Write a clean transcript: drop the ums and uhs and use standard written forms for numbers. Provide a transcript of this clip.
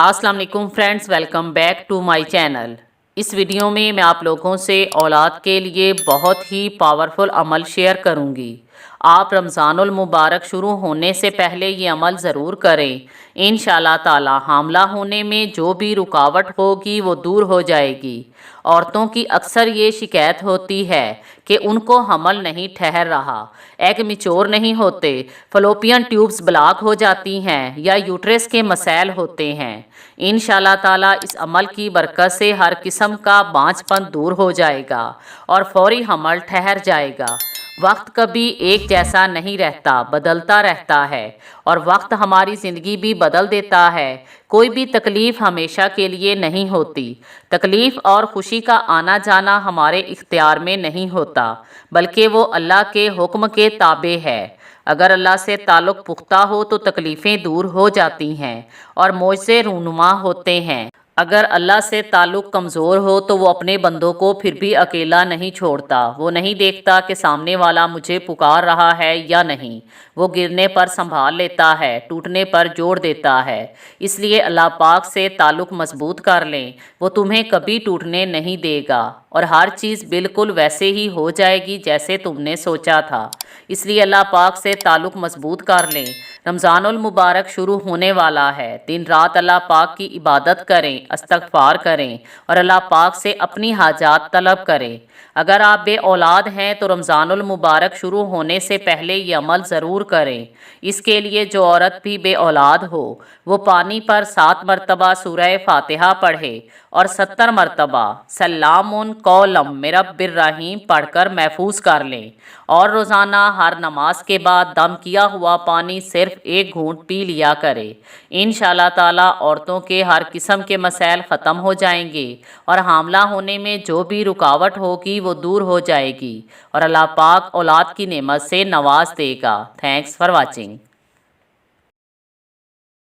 अस्सलाम वालेकुम friends, welcome back to my channel. इस वीडियो में मैं आप लोगों से औलाद के लिए बहुत ही पावरफुल अमल शेयर करूंगी। आप रमज़ानुल मुबारक शुरू होने से पहले ये अमल ज़रूर करें। इंशाअल्लाह ताला हामला होने में जो भी रुकावट होगी वो दूर हो जाएगी। औरतों की अक्सर ये शिकायत होती है कि उनको हमल नहीं ठहर रहा, एग मिच्योर नहीं होते, फलोपियन ट्यूब्स ब्लॉक हो जाती हैं या यूट्रस के मसैल होते हैं। इंशाअल्लाह ताला इस अमल की बरकत से हर किस्म का बांझपन दूर हो जाएगा और फौरी हमल ठहर जाएगा। वक्त कभी एक जैसा नहीं रहता, बदलता रहता है और वक्त हमारी ज़िंदगी भी बदल देता है। कोई भी तकलीफ़ हमेशा के लिए नहीं होती। तकलीफ़ और खुशी का आना जाना हमारे इख्तियार में नहीं होता, बल्कि वो अल्लाह के हुक्म के ताबे है। अगर अल्लाह से ताल्लुक़ पुख्ता हो तो तकलीफ़ें दूर हो जाती हैं और मौजे रूनुमा होते हैं। अगर अल्लाह से ताल्लुक़ कमज़ोर हो तो वो अपने बंदों को फिर भी अकेला नहीं छोड़ता। वो नहीं देखता कि सामने वाला मुझे पुकार रहा है या नहीं। वो गिरने पर संभाल लेता है, टूटने पर जोड़ देता है। इसलिए अल्लाह पाक से ताल्लुक़ मजबूत कर लें, वो तुम्हें कभी टूटने नहीं देगा और हर चीज़ बिल्कुल वैसे ही हो जाएगी जैसे तुमने सोचा था। इसलिए अल्लाह पाक से ताल्लुक़ मजबूत कर लें। रमज़ानुल मुबारक शुरू होने वाला है। दिन रात अल्लाह पाक की इबादत करें, इस्तग़फ़ार करें और अल्लाह पाक से अपनी हाजात तलब करें। अगर आप बे औलाद हैं तो रमज़ानुल मुबारक शुरू होने से पहले ये अमल ज़रूर करें। इसके लिए जो औरत भी बे औलाद हो वो पानी पर 7 मरतबा सूरह फातिहा पढ़े और 70 मरतबा सल्लामुन कौलम मिरब्बिर्रहीम पढ़कर महफूज कर लें और रोज़ाना हर नमाज के बाद दम किया हुआ पानी सिर्फ एक घूंट पी लिया करे। इंशाअल्लाह ताला औरतों के हर किस्म के मसैल ख़त्म हो जाएंगे और हामला होने में जो भी रुकावट होगी वो दूर हो जाएगी और अल्लाह पाक औलाद की नेमत से नवाज देगा। Thanks for watching.